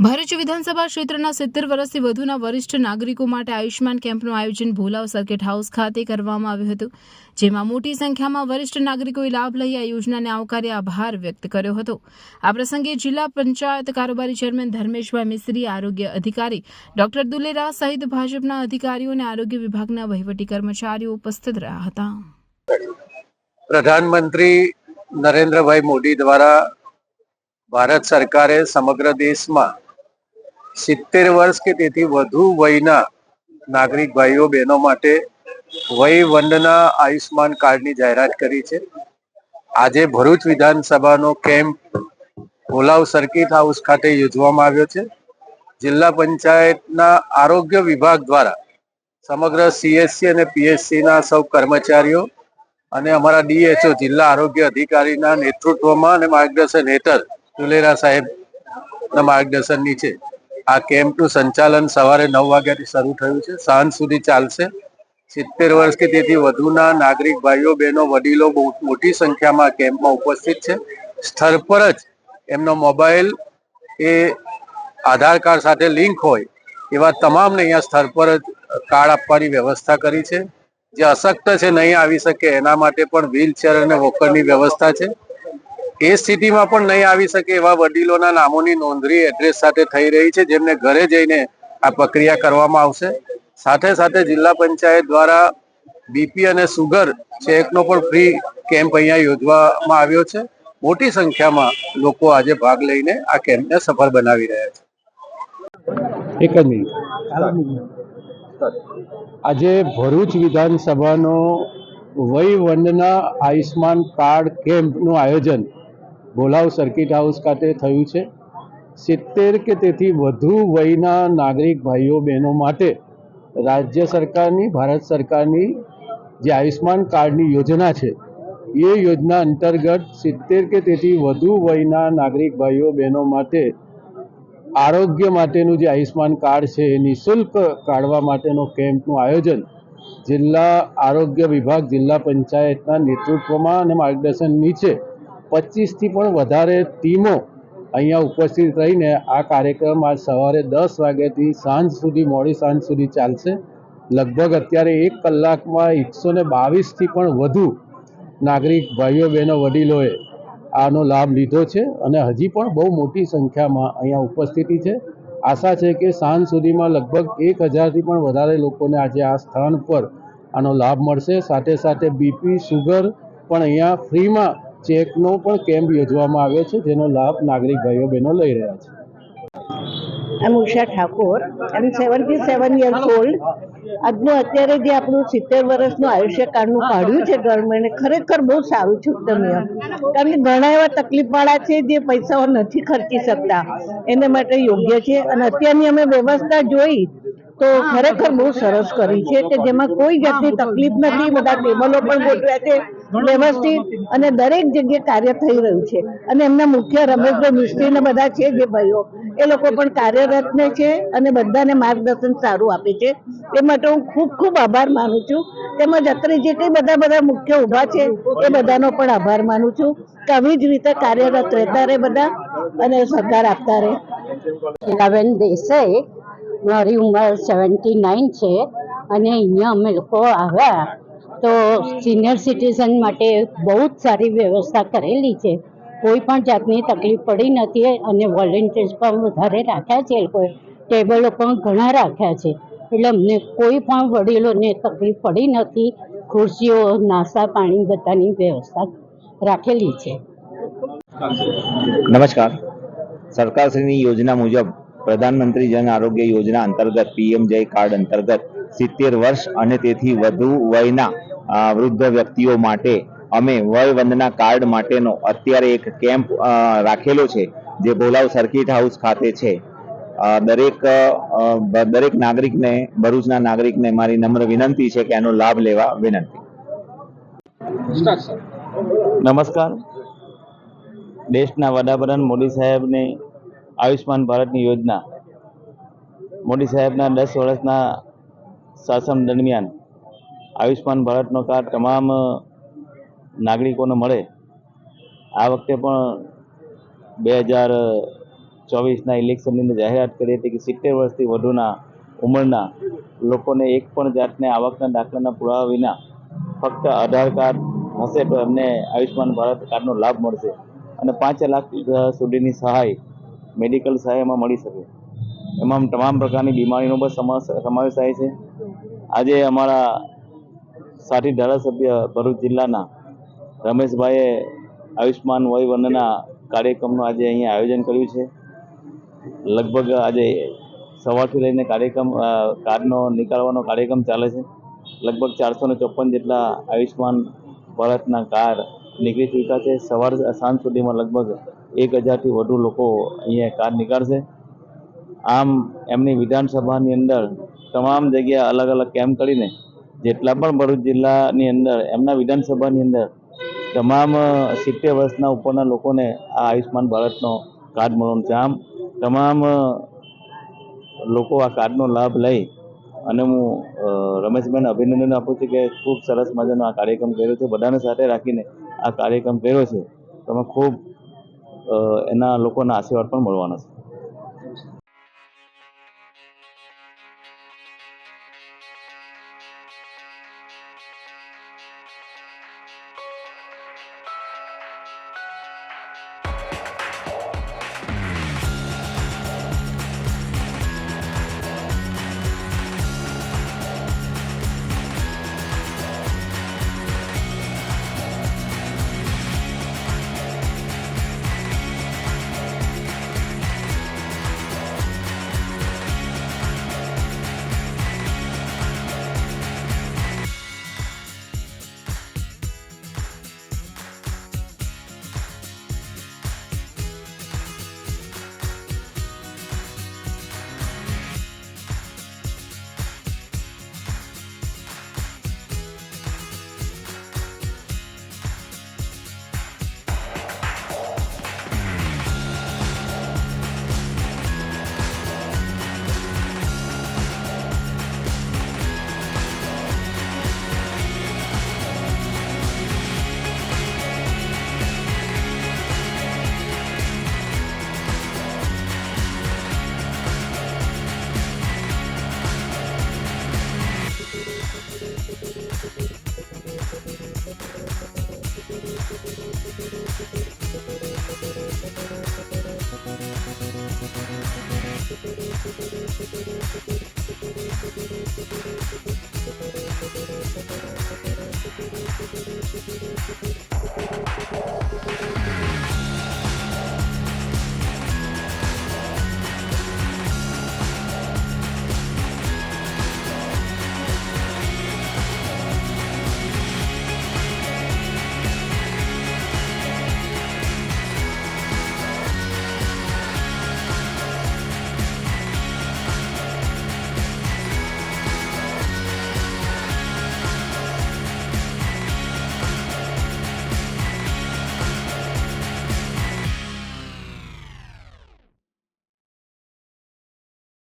ભરૂચ વિધાનસભા ક્ષેત્રના 70 વર્ષથી વધુના વરિષ્ઠ નાગરિકો માટે આયુષ્માન કેમ્પનું આયોજન ભોલાવ સર્કિટ હાઉસ ખાતે કરવામાં આવ્યું હતું, જેમાં મોટી સંખ્યામાં વરિષ્ઠ નાગરિકોએ લાભ લઈ આ યોજનાને આવકારી આભાર વ્યક્ત કર્યો હતો। આ પ્રસંગે જિલ્લા પંચાયત કારોબારી ચેરમેન ધર્મેશભાઈ મિસ્ત્રી, આરોગ્ય અધિકારી ડોક્ટર દુલેરા સહિત ભાજપના અધિકારીઓ અને આરોગ્ય વિભાગના વહીવટી કર્મચારીઓ ઉપસ્થિત રહ્યા હતા। પ્રધાનમંત્રી નરેન્દ્રભાઈ મોદી દ્વારા ભારત સરકારે સમગ્ર દેશમાં 70 વર્ષ કે તેથી વધુ વયના નાગરિક ભાઈઓ બહેનો માટે વય વંદના આયુષ્માન કાર્ડની જાહેરાત કરી છે। આજે ભરૂચ વિધાનસભાનો કેમ્પ ભોલાવ સર્કિટ હાઉસ ખાતે યોજવામાં આવ્યો છે। જિલ્લા પંચાયતના આરોગ્ય વિભાગ દ્વારા સમગ્ર સીએસસી અને પીએચસીના સૌ કર્મચારીઓ અને અમારા ડીએચઓ જિલ્લા આરોગ્ય અધિકારીના નેતૃત્વમાં અને માર્ગદર્શન હેઠળ દુલેરા સાહેબના માર્ગદર્શન નીચે આ કેમ્પનું સંચાલન સવારે 9 વાગ્યાથી શરૂ થયું છે, સાંજ સુધી ચાલશે। 70 વર્ષ કે તેથી વધુના નાગરિક ભાઈઓ બહેનો વડીલો મોટી સંખ્યામાં કેમ્પમાં ઉપસ્થિત છે। સ્થળ પર જ એમનો મોબાઈલ એ આધાર કાર્ડ સાથે લિંક હોય એવા તમામને અહીંયા સ્થળ પર જ કાર્ડ આપવાની વ્યવસ્થા કરી છે। જે અશક્ત છે, નહીં આવી શકે એના માટે પણ વ્હીલચેર અને વોકરની વ્યવસ્થા છે। એ સ્થિતિમાં પણ નહીં આવી શકે એવા વડીલોના નામોની નોંધણી એડ્રેસ સાથે થઈ રહી છે, જેમને ઘરે જઈને આ પ્રક્રિયા કરવામાં આવશે। સાથે સાથે જિલ્લા પંચાયત દ્વારા બીપી અને સુગર ચેકનો પણ ફ્રી કેમ્પ અહીંયા યોજવામાં આવ્યો છે। મોટી સંખ્યામાં લોકો આજે ભાગ લઈને આ કેમ્પને સફળ બનાવી રહ્યા છે। એક જ મિનિટ। આજે ભરૂચ વિધાનસભાનો વય વંદના આયુષ્માન કાર્ડ કેમ્પનું આયોજન ભોલાવ સર્કિટ હાઉસ ખાતે થયું છે। 70 કે તેથી વધુ વયના નાગરિક ભાઈઓ બહેનો માટે રાજ્ય સરકારની, ભારત સરકારની જે આયુષ્માન કાર્ડની યોજના છે, એ યોજના અંતર્ગત 70 કે તેથી વધુ વયના નાગરિક ભાઈઓ બહેનો માટે આરોગ્ય માટેનું જે આયુષ્માન કાર્ડ છે એ નિઃશુલ્ક કાઢવા માટેનો કેમ્પનું આયોજન જિલ્લા આરોગ્ય વિભાગ, જિલ્લા પંચાયતના નેતૃત્વમાં અને માર્ગદર્શન નીચે 25થી પણ વધારે ટીમો અહીંયા ઉપસ્થિત રહીને આ કાર્યક્રમ આજ સવારે 10 વાગ્યાથી મોડી સાંજ સુધી ચાલશે। લગભગ અત્યારે 1 કલાકમાં 122થી પણ વધુ નાગરિક ભાઈઓ બહેનો વડીલોએ આનો લાભ લીધો છે અને હજી પણ બહુ મોટી સંખ્યામાં અહીંયા ઉપસ્થિતિ છે। આશા છે કે સાંજ સુધીમાં લગભગ 1000થી પણ વધારે લોકોને આજે આ સ્થાન પર આનો લાભ મળશે। સાથે સાથે બીપી, સુગર પણ અહીંયા ફ્રીમાં ચેકનો પણ કેમ્પ યોજવામાં આવ્યો છે, જેનો લાભ નાગરિક ભાઈઓ બહેનો લઈ રહ્યા છે। I'm Usha Thakur. I'm 77 years old. આજનું અત્યારે જે આપણું 70 વર્ષનું આયુષ્ય કાર્ડનું કાઢ્યું છે ગવર્મેન્ટે, ખરેખર બહુ સારું છે ઉત્તમ નિયમ। કારણ કે ઘણા એવા તકલીફવાળા છે જે પૈસાઓ નથી ખર્ચી શકતા, એને માટે યોગ્ય છે। અને અત્યારની અમે વ્યવસ્થા જોઈ તો ખરેખર બહુ સરસ કરી છે કે જેમાં કોઈ જાતની તકલીફ નથી। બધા ટેબલો પણ ગોઠવ્યા છે વ્યવસ્થિત અને દરેક જગ્યાએ કાર્ય થઈ રહ્યું છે। અને એમના મુખ્ય રમેશભાઈ મિસ્ત્રી ને બધા છે જે ભાઈઓ, એ લોકો પણ કાર્યરત ને છે અને બધાને માર્ગદર્શન સારું આપે છે। એ માટે હું ખૂબ ખૂબ આભાર માનું છું। તેમજ અત્રે જે કંઈ બધા મુખ્ય ઊભા છે એ બધાનો પણ આભાર માનું છું કે આવી જ રીતે કાર્યરત રહેતા રહે બધા અને સહકાર આપતા રહે। હીરાબેન દેસાઈ, મારી ઉંમર 79 છે અને અહીંયા અમે લોકો આવ્યા તો સિનિયર સિટીઝન માટે બહુ જ સારી વ્યવસ્થા કરેલી છે। કોઈ પણ જાતની તકલીફ પડી નથી અને વોલેન્ટિયર્સ પણ વધારે રાખ્યા છે, એ લોકોએ ટેબલો પણ ઘણા રાખ્યા છે, એટલે અમને કોઈ પણ વડીલોને તકલીફ પડી નથી। ખુરશીઓ, નાસ્તા પાણી બધાની વ્યવસ્થા રાખેલી છે। નમસ્કાર। સરકારશ્રીની યોજના મુજબ પ્રધાનમંત્રી જન આરોગ્ય યોજના અંતર્ગત પીએમજય કાર્ડ અંતર્ગત 70 વર્ષ અને તેથી વધુ વયના વૃદ્ધ વ્યક્તિઓ માટે અમે વય વંદના કાર્ડ માટેનો અત્યારે એક કેમ્પ રાખેલો છે, જે ભોલાવ સર્કિટ હાઉસ ખાતે છે। દરેક નાગરિકને, ભરૂચના નાગરિકને મારી નમ્ર વિનંતી છે કે આનો લાભ લેવા વિનંતી। નમસ્કાર। દેશના વડાપ્રધાન મોદી સાહેબની આયુષ્માન ભારતની યોજના, મોદી સાહેબના 10 વર્ષના શાસન દરમિયાન આયુષ્માન ભારતનો કાર્ડ તમામ નાગરિકોને મળે। આ વખતે પણ 2024ના ઇલેક્શનની અંદર જાહેરાત કરી હતી કે 70 વર્ષથી વધુના ઉંમરના લોકોને એક પણ જાતના આવકના દાખલાના પુરાવા વિના ફક્ત આધાર કાર્ડ હશે તો એમને આયુષ્યમાન ભારત કાર્ડનો લાભ મળશે અને 5 લાખ સુધીની સહાય મેડિકલ સહાય એમાં મળી શકે. એમાં તમામ પ્રકારની બીમારીનો પણ સમાવેશ થાય છે. આજે અમારા સાથી ધારાસભ્ય ભરૂચ જિલ્લાના રમેશભાઈએ આયુષ્માન વય વંદના કાર્યક્રમનું આજે અહીંયા આયોજન કર્યું છે. લગભગ આજે સવારથી લઈને કાર્ડનો નીકાળવાનો કાર્યક્રમ ચાલે છે. લગભગ 454 જેટલા આયુષ્માન ભારતના કાર્ડ નીકળી ચૂક્યા છે. સવાર સાંજ સુધીમાં લગભગ 1000થી વધુ લોકો અહીંયા કાર્ડ નીકાળશે. આમ એમની વિધાનસભાની અંદર તમામ જગ્યાએ અલગ અલગ કેમ્પ કરીને જેટલા પણ ભરૂચ જિલ્લાની અંદર એમના વિધાનસભાની અંદર તમામ 70 વર્ષના ઉપરના લોકોને આ આયુષ્માન ભારતનો કાર્ડ મળવાનું છે. આમ તમામ લોકો આ કાર્ડનો લાભ લઈ અને હું રમેશભાઈને અભિનંદન આપું છું કે ખૂબ સરસ મજાનો આ કાર્યક્રમ કર્યો છે. બધાને સાથે રાખીને આ કાર્યક્રમ કર્યો છે. તમે ખૂબ એના લોકોના આશીર્વાદ પણ મળવાના છે. Thank you.